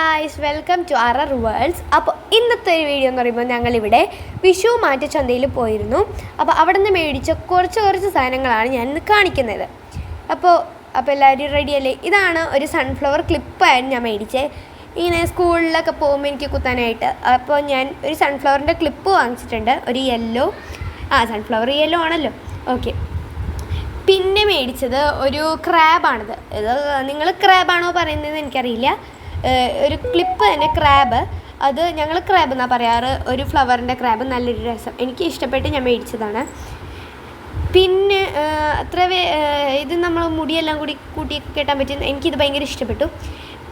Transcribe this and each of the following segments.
Guys, welcome to our worlds. അപ്പോൾ ഇന്നത്തെ ഒരു വീഡിയോ എന്ന് പറയുമ്പോൾ ഞങ്ങളിവിടെ വിഷു മാറ്റച്ചന്തയിൽ പോയിരുന്നു. അപ്പോൾ അവിടെ നിന്ന് മേടിച്ച കുറച്ച് സാധനങ്ങളാണ് ഞാൻ ഇന്ന് കാണിക്കുന്നത്. അപ്പോൾ എല്ലാവരും റെഡിയല്ലേ? ഇതാണ് ഒരു സൺഫ്ലവർ ക്ലിപ്പായിരുന്നു ഞാൻ മേടിച്ചത്. ഇങ്ങനെ സ്കൂളിലൊക്കെ പോകുമ്പോൾ എനിക്ക് കുത്താനായിട്ട്. അപ്പോൾ ഞാൻ ഒരു സൺഫ്ലവറിൻ്റെ ക്ലിപ്പ് വാങ്ങിച്ചിട്ടുണ്ട്, ഒരു യെല്ലോ. സൺഫ്ലവർ യെല്ലോ ആണല്ലോ, ഓക്കെ. പിന്നെ മേടിച്ചത് ഒരു ക്രാബാണിത്. ഇത് നിങ്ങൾ ക്രാബാണോ പറയുന്നതെന്ന് എനിക്കറിയില്ല. ഒരു ക്ലിപ്പ് തന്നെ, ക്രാബ്. അത് ഞങ്ങൾ ക്രാബ് എന്നാണ് പറയാറ്. ഒരു ഫ്ലവറിൻ്റെ ക്രാബ്, നല്ലൊരു രസം, എനിക്ക് ഇഷ്ടപ്പെട്ട് ഞാൻ മേടിച്ചതാണ്. പിന്നെ ഇത് നമ്മൾ മുടിയെല്ലാം കൂടി കൂട്ടി കെട്ടാൻ പറ്റും. എനിക്കിത് ഭയങ്കര ഇഷ്ടപ്പെട്ടു.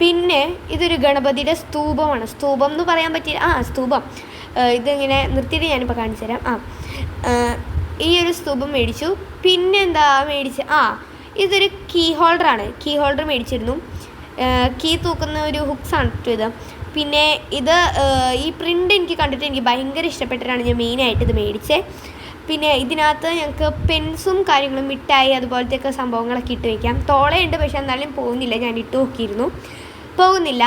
പിന്നെ ഇതൊരു ഗണപതിയുടെ സ്തൂപമാണ്. സ്തൂപം എന്ന് പറയാൻ പറ്റില്ല, സ്തൂപം. ഇതിങ്ങനെ നിർത്തിയിട്ട് ഞാനിപ്പോൾ കാണിച്ചു തരാം. ഈ ഒരു സ്തൂപം മേടിച്ചു. പിന്നെ എന്താ മേടിച്ച് ഇതൊരു കീ ഹോൾഡറാണ്. കീ ഹോൾഡർ മേടിച്ചിരുന്നു. കീ തൂക്കുന്ന ഒരു ഹുക്സാണ് ഇത്. പിന്നെ ഇത് ഈ പ്രിൻ്റ് എനിക്ക് കണ്ടിട്ട് എനിക്ക് ഭയങ്കര ഇഷ്ടപ്പെട്ടിട്ടാണ് ഞാൻ മെയിനായിട്ട് ഇത് മേടിച്ചത്. പിന്നെ ഇതിനകത്ത് ഞങ്ങൾക്ക് പെൻസും കാര്യങ്ങളും, മിഠായി അതുപോലത്തെയൊക്കെ സംഭവങ്ങളൊക്കെ ഇട്ട് വയ്ക്കാം. തോളയുണ്ട്, പക്ഷെ എന്നാലും പോകുന്നില്ല. ഞാൻ ഇട്ട് നോക്കിയിരുന്നു, പോകുന്നില്ല.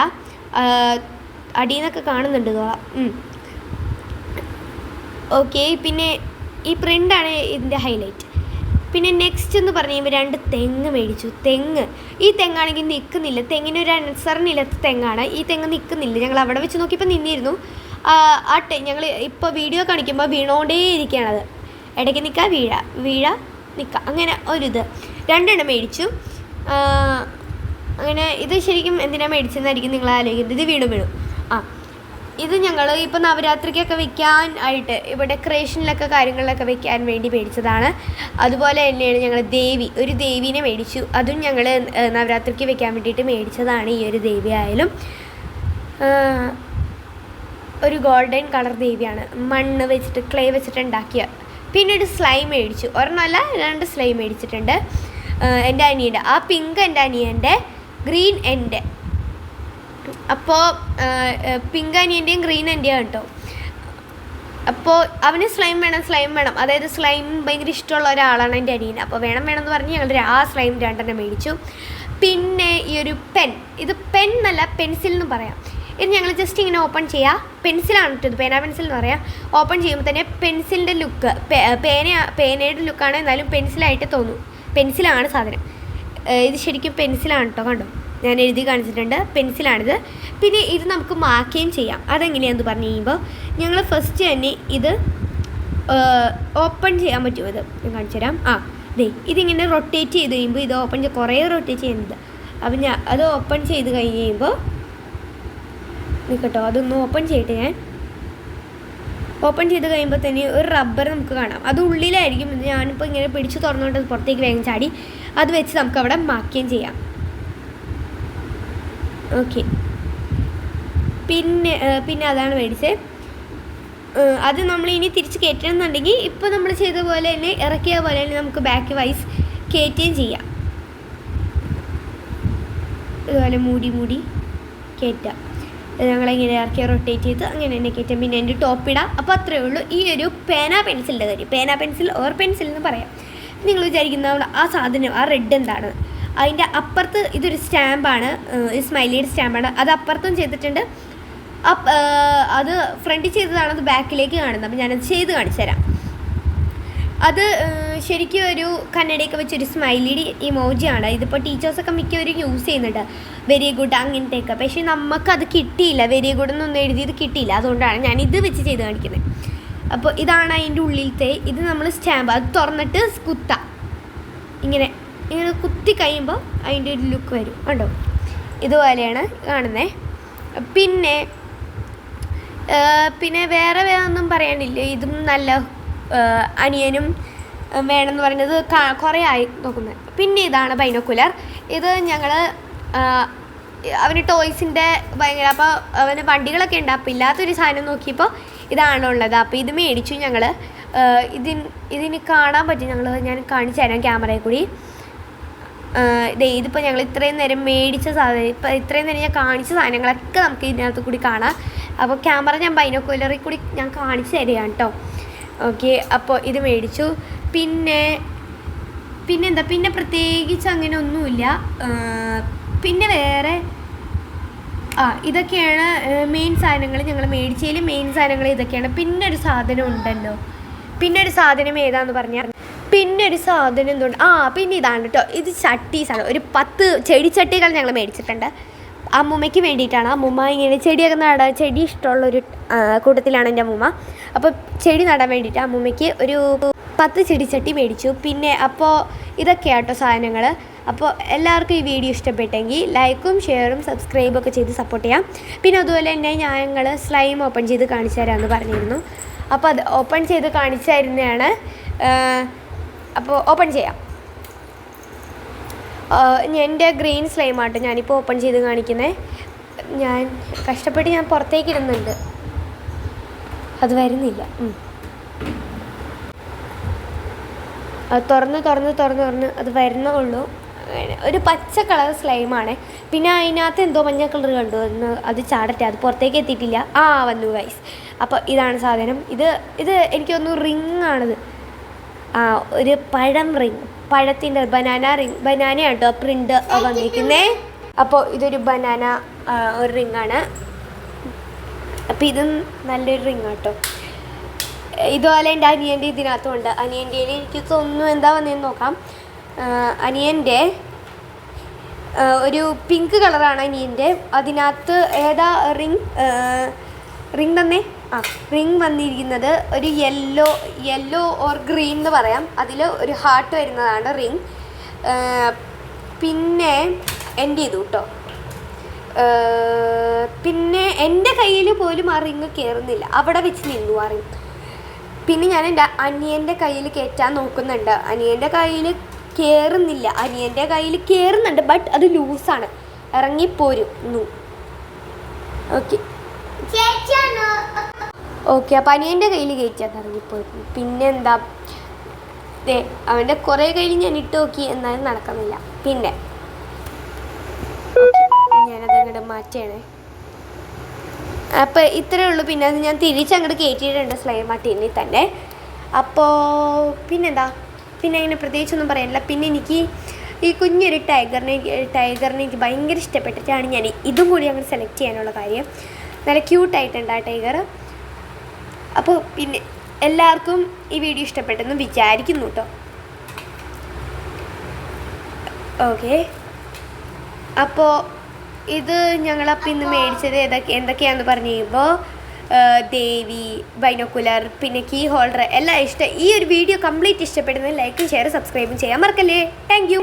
അടിയിൽ നിന്നൊക്കെ കാണുന്നുണ്ട് തോള. ഓക്കെ. പിന്നെ ഈ പ്രിൻ്റാണ് ഇതിൻ്റെ ഹൈലൈറ്റ്. പിന്നെ നെക്സ്റ്റ് എന്ന് പറഞ്ഞു കഴിയുമ്പോൾ 2 തെങ്ങ് മേടിച്ചു. ഈ തെങ്ങാണെങ്കിൽ നിൽക്കുന്നില്ല. തെങ്ങിനൊരു അനുസരണയില്ലാത്ത തെങ്ങാണ്. ഈ തെങ്ങ് നിൽക്കുന്നില്ല. ഞങ്ങൾ അവിടെ വെച്ച് നോക്കിയപ്പോൾ നിന്നിരുന്നു. ഞങ്ങൾ ഇപ്പോൾ വീഡിയോ കാണിക്കുമ്പോൾ വീണോണ്ടേ ഇരിക്കുകയാണത്. ഇടയ്ക്ക് നിൽക്കുക, വീഴ നിൽക്കുക, അങ്ങനെ ഒരിത്. 2 മേടിച്ചു. അങ്ങനെ ഇത് ശരിക്കും എന്തിനാണ് മേടിച്ചതെന്നായിരിക്കും നിങ്ങൾ ആലോചിക്കുന്നത്. ഇത് വീണു. ഇത് ഞങ്ങൾ ഇപ്പോൾ നവരാത്രിക്കൊക്കെ വെക്കാൻ ആയിട്ട്, ഇപ്പോൾ ഡെക്കറേഷനിലൊക്കെ കാര്യങ്ങളിലൊക്കെ വെക്കാൻ വേണ്ടി മേടിച്ചതാണ്. അതുപോലെ തന്നെയാണ് ഞങ്ങൾ ഒരു ദേവീനെ മേടിച്ചു. അതും ഞങ്ങൾ നവരാത്രിക്ക് വെക്കാൻ വേണ്ടിയിട്ട് മേടിച്ചതാണ്. ഈ ഒരു ദേവി ആയാലും ഒരു ഗോൾഡൻ കളർ ദേവിയാണ്, മണ്ണ് വെച്ചിട്ട്, ക്ലേ വെച്ചിട്ട് ഉണ്ടാക്കിയ. പിന്നെ ഒരു സ്ലൈം മേടിച്ചു. ഒരെണ്ണമല്ല, 2 സ്ലൈം മേടിച്ചിട്ടുണ്ട്. എൻ്റെ അനിയൻ്റെ പിങ്ക് എൻ്റെ അനിയൻ്റെ, ഗ്രീൻ എൻ്റെ. അപ്പോൾ പിങ്ക് അനിയൻ്റെയും ഗ്രീൻ എൻ്റെയും കേട്ടോ. അപ്പോൾ അവന് സ്ലൈം വേണം. അതായത് സ്ലൈം ഭയങ്കര ഇഷ്ടമുള്ള ഒരാളാണ് എൻ്റെ അനിയൻ. അപ്പോൾ വേണമെന്ന് പറഞ്ഞ് ഞങ്ങൾ സ്ലൈം 2 മേടിച്ചു. പിന്നെ ഈ ഒരു ഇത് പെൻ എന്നല്ല, പെൻസിൽ എന്ന് പറയാം. ഇത് ഞങ്ങൾ ജസ്റ്റ് ഇങ്ങനെ ഓപ്പൺ ചെയ്യുക. പെൻസിലാണ് ഇട്ടത്, പേന പെൻസിൽ എന്ന് പറയാം. ഓപ്പൺ ചെയ്യുമ്പോൾ തന്നെ പെൻസിലിൻ്റെ ലുക്ക്, പേനയുടെ ലുക്കാണ്, എന്നാലും പെൻസിലായിട്ട് തോന്നും. പെൻസിലാണ് സാധനം. ഇത് ശരിക്കും പെൻസിലാണ് കേട്ടോ, കണ്ടോ, ഞാൻ എഴുതി കാണിച്ചിട്ടുണ്ട്. പെൻസിലാണിത്. പിന്നെ ഇത് നമുക്ക് മാർക്കുകയും ചെയ്യാം. അതെങ്ങനെയാണെന്ന് പറഞ്ഞു കഴിയുമ്പോൾ ഞങ്ങൾ ഫസ്റ്റ് തന്നെ ഇത് ഓപ്പൺ ചെയ്യാൻ പറ്റും. ഇത് ഞാൻ കാണിച്ചു തരാം. ഇതിങ്ങനെ റൊട്ടേറ്റ് ചെയ്ത് കഴിയുമ്പോൾ ഇത് ഓപ്പൺ കുറേ റൊട്ടേറ്റ് ചെയ്യുന്നത്. അപ്പം അത് ഓപ്പൺ ചെയ്ത് കഴിഞ്ഞ് കഴിയുമ്പോൾ നിൽക്കട്ടോ, അതൊന്ന് ഓപ്പൺ ചെയ്തിട്ട് ഞാൻ ഓപ്പൺ ചെയ്ത് കഴിയുമ്പോൾ തന്നെ ഒരു റബ്ബർ നമുക്ക് കാണാം. അത് ഉള്ളിലായിരിക്കും. ഞാനിപ്പോൾ ഇങ്ങനെ പിടിച്ച് തുറന്നുകൊണ്ട് പുറത്തേക്ക് വേഗം ചാടി. അത് വെച്ച് നമുക്ക് അവിടെ മാർക്കുകയും ചെയ്യാം. ഓക്കെ. പിന്നെ അതാണ് മേടിച്ചത്. അത് നമ്മൾ ഇനി തിരിച്ച് കയറ്റണമെന്നുണ്ടെങ്കിൽ ഇപ്പോൾ നമ്മൾ ചെയ്ത പോലെ തന്നെ, ഇറക്കിയ പോലെ തന്നെ നമുക്ക് ബാക്ക് വൈസ് കയറ്റുകയും ചെയ്യാം. ഇതുപോലെ മൂടി കയറ്റാം. ഞങ്ങളിങ്ങനെ ഇറക്കി റൊട്ടേറ്റ് ചെയ്ത് അങ്ങനെ തന്നെ കയറ്റാം. പിന്നെ എൻ്റെ ടോപ്പിടാം. അപ്പോൾ അത്രയേ ഉള്ളൂ. ഈ ഒരു പേന പെൻസിലിൻ്റെ കാര്യം. പേന പെൻസിൽ ഓർ പെൻസിൽ എന്ന് പറയാം. നിങ്ങൾ വിചാരിക്കുന്ന ആ സാധനം, ആ റെഡ് എന്താണ്? അതിൻ്റെ അപ്പുറത്ത് ഇതൊരു സ്റ്റാമ്പാണ്, സ്മൈലിയുടെ സ്റ്റാമ്പാണ്. അത് അപ്പുറത്തും ചെയ്തിട്ടുണ്ട്. അത് ഫ്രണ്ടിൽ ചെയ്തതാണ്, അത് ബാക്കിലേക്ക് കാണുന്നത്. അപ്പോൾ ഞാനത് ചെയ്ത് കാണിച്ചു തരാം. അത് ശരിക്കും ഒരു കന്നഡയൊക്കെ വെച്ചൊരു സ്മൈലിയുടെ ഇമോജിയാണ്. ഇതിപ്പോൾ ടീച്ചേഴ്സൊക്കെ മിക്കവരും യൂസ് ചെയ്യുന്നുണ്ട്, വെരി ഗുഡ് അങ്ങനത്തെയൊക്കെ. പക്ഷേ നമുക്കത് കിട്ടിയില്ല, വെരി ഗുഡ് എന്നൊന്നും എഴുതിയത് കിട്ടിയില്ല. അതുകൊണ്ടാണ് ഞാൻ ഇത് വെച്ച് ചെയ്ത് കാണിക്കുന്നത്. അപ്പോൾ ഇതാണ് അതിൻ്റെ ഉള്ളിലത്തെ. ഇത് നമ്മൾ സ്റ്റാമ്പ്, അത് തുറന്നിട്ട് കുത്താം. ഇങ്ങനെ കുത്തി കഴിയുമ്പോൾ അതിൻ്റെ ഒരു ലുക്ക് വരും, കണ്ടോ, ഇതുപോലെയാണ് കാണുന്നത്. പിന്നെ വേറെ ഒന്നും പറയാനില്ല. ഇതും നല്ല അനിയനും വേണമെന്ന് പറയുന്നത് കുറേ ആയി നോക്കുന്നത്. പിന്നെ ഇതാണ് ബൈനോക്കുലർ. ഇത് ഞങ്ങൾ അവന് ടോയ്സിൻ്റെ ഭയങ്കര, അപ്പോൾ അവന് വണ്ടികളൊക്കെ ഉണ്ട്. അപ്പോൾ ഇല്ലാത്തൊരു സാധനം നോക്കിയപ്പോൾ ഇതാണുള്ളത്. അപ്പോൾ ഇത് മേടിച്ചു ഞങ്ങൾ. ഇതിന് കാണാൻ പറ്റും. ഞാൻ കാണിച്ചു തരാം ക്യാമറയിൽ കൂടി. ഇതിപ്പോൾ ഞങ്ങൾ ഇത്രയും നേരം മേടിച്ച സാധനം, ഇപ്പോൾ ഇത്രയും നേരം ഞാൻ കാണിച്ച സാധനങ്ങളൊക്കെ നമുക്ക് ഇതിനകത്ത് കൂടി കാണാം. അപ്പോൾ ക്യാമറ ഞാൻ ബൈനോക്കുലറിൽ കൂടി ഞാൻ കാണിച്ചു തരികയാണ് കേട്ടോ. ഓക്കെ. അപ്പോൾ ഇത് മേടിച്ചു. പിന്നെന്താ, പിന്നെ പ്രത്യേകിച്ച് അങ്ങനെ ഒന്നുമില്ല. പിന്നെ വേറെ ഇതൊക്കെയാണ് മെയിൻ സാധനങ്ങൾ. ഞങ്ങൾ മേടിച്ചതിൽ മെയിൻ സാധനങ്ങൾ ഇതൊക്കെയാണ്. പിന്നെ ഒരു സാധനം ഉണ്ടല്ലോ, പിന്നെ ഒരു സാധനം ഏതാന്ന് പറഞ്ഞാൽ, പിന്നെ ഒരു സാധനം എന്തുകൊണ്ട് പിന്നെ ഇതാണ് കേട്ടോ. ഇത് ചട്ടീസാണ്. ഒരു 10 ചെടിച്ചട്ടികൾ ഞങ്ങൾ മേടിച്ചിട്ടുണ്ട്. അമ്മൂമ്മയ്ക്ക് വേണ്ടിയിട്ടാണ്. അമ്മൂമ്മ ഇങ്ങനെ ചെടിയൊക്കെ നടാൻ, ചെടി ഇഷ്ടമുള്ളൊരു കൂട്ടത്തിലാണ് എൻ്റെ അമ്മൂമ്മ. അപ്പോൾ ചെടി നടാൻ വേണ്ടിയിട്ട് അമ്മൂമ്മയ്ക്ക് ഒരു 10 ചെടിച്ചട്ടി മേടിച്ചു. പിന്നെ അപ്പോൾ ഇതൊക്കെയാട്ടോ സാധനങ്ങൾ. അപ്പോൾ എല്ലാവർക്കും ഈ വീഡിയോ ഇഷ്ടപ്പെട്ടെങ്കിൽ ലൈക്കും ഷെയറും സബ്സ്ക്രൈബും ഒക്കെ ചെയ്ത് സപ്പോർട്ട് ചെയ്യാം. പിന്നെ അതുപോലെ തന്നെ ഞങ്ങൾ സ്ലൈം ഓപ്പൺ ചെയ്ത് കാണിച്ചു തരാമെന്ന് പറഞ്ഞിരുന്നു. അപ്പോൾ അത് ഓപ്പൺ ചെയ്ത് കാണിച്ചു തരുന്നതാണ്. അപ്പോൾ ഓപ്പൺ ചെയ്യാം. എൻ്റെ ഗ്രീൻ സ്ലൈമാട്ടോ ഞാനിപ്പോൾ ഓപ്പൺ ചെയ്ത് കാണിക്കുന്നത്. ഞാൻ കഷ്ടപ്പെട്ട് പുറത്തേക്ക് ഇടുന്നുണ്ട്, അത് വരുന്നില്ല. അത് തുറന്ന് അത് വരുന്നുള്ളൂ. ഒരു പച്ച കളർ സ്ലൈമാണ്. പിന്നെ അതിനകത്ത് എന്തോ മഞ്ഞ കളർ കണ്ടു. അത് ചാടട്ടെ, അത് പുറത്തേക്ക് എത്തിയിട്ടില്ല. വന്നു ഗൈസ്. അപ്പോൾ ഇതാണ് സാധനം. ഇത് എനിക്ക് തോന്നുന്നു റിങ്ങാണിത്. ഒരു പഴം റിങ്, പഴത്തിൻ്റെ ബനാന റിങ്, ബനാന കേട്ടോ പ്രിൻ്റ് വന്നിരിക്കുന്നത്. അപ്പോൾ ഇതൊരു ബനാന ഒരു റിങ്ങാണ്. അപ്പോൾ ഇത് നല്ലൊരു റിങ് കേട്ടോ. ഇതുപോലെ എൻ്റെ അനിയൻ്റെ ഇതിനകത്തുണ്ട്. അനിയൻ്റെ എനിക്ക് തോന്നുന്നു എന്താ വന്നതെന്ന് നോക്കാം. അനിയൻ്റെ ഒരു പിങ്ക് കളറാണ് അനിയൻ്റെ. അതിനകത്ത് ഏതാ റിങ് തന്നെ റിങ് വന്നിരിക്കുന്നത് ഒരു യെല്ലോ ഓർ ഗ്രീൻ എന്ന് പറയാം. അതിൽ ഒരു ഹാർട്ട് വരുന്നതാണ് റിങ്. പിന്നെ എൻ്റെ ഇത് കേട്ടോ. പിന്നെ എൻ്റെ കയ്യിൽ പോലും ആ റിങ് കയറുന്നില്ല, അവിടെ വെച്ച് നിന്നു ആ റിങ്. പിന്നെ ഞാൻ എൻ്റെ അനിയൻ്റെ കയ്യിൽ കയറ്റാൻ നോക്കുന്നുണ്ട്. അനിയൻ്റെ കയ്യിൽ കയറുന്നില്ല. അനിയൻ്റെ കയ്യിൽ കയറുന്നുണ്ട്, ബട്ട് അത് ലൂസാണ്, ഇറങ്ങിപ്പോരുന്നു. ഓക്കെ അപ്പം അനിയൻ്റെ കയ്യിൽ കയറ്റാൻ ഇറങ്ങിപ്പോയിരുന്നു. പിന്നെ എന്താ, അവൻ്റെ കുറേ കയ്യിൽ ഞാൻ ഇട്ട് നോക്കി, എന്നാലും നടക്കുന്നില്ല. പിന്നെ ഞാനതങ്ങോട്ട് മാറ്റണേ. അപ്പോൾ ഇത്രയേ ഉള്ളൂ. പിന്നെ അത് ഞാൻ തിരിച്ചങ്ങോട്ട് കയറ്റിയിട്ടുണ്ട് സ്ലൈം ടിന്നിൽ തന്നെ. അപ്പോൾ പിന്നെന്താ, പിന്നെ അങ്ങനെ പ്രത്യേകിച്ചൊന്നും പറയാനില്ല. പിന്നെ എനിക്ക് ഈ കുഞ്ഞൊരു ടൈഗറിനെ എനിക്ക് ഭയങ്കര ഇഷ്ടപ്പെട്ടിട്ടാണ് ഞാൻ ഇതും കൂടി അങ്ങോട്ട് സെലക്ട് ചെയ്യാനുള്ള കാര്യം. നല്ല ക്യൂട്ടായിട്ടുണ്ട് ആ ടൈഗർ. അപ്പോൾ പിന്നെ എല്ലാവർക്കും ഈ വീഡിയോ ഇഷ്ടപ്പെട്ടെന്ന് വിചാരിക്കുന്നു കേട്ടോ. ഓക്കെ, അപ്പോൾ ഇത് ഞങ്ങളപ്പോൾ ഇന്ന് മേടിച്ചത് എന്തൊക്കെയാണെന്ന് പറഞ്ഞു കഴിയുമ്പോൾ ദേവി, ബൈനോക്കുലർ, പിന്നെ കീ ഹോൾഡർ എല്ലാം ഇഷ്ടം. ഈ ഒരു വീഡിയോ കംപ്ലീറ്റ് ഇഷ്ടപ്പെടുന്നത് ലൈക്കും ഷെയർ സബ്സ്ക്രൈബും ചെയ്യാൻ മറക്കല്ലേ. Thank you.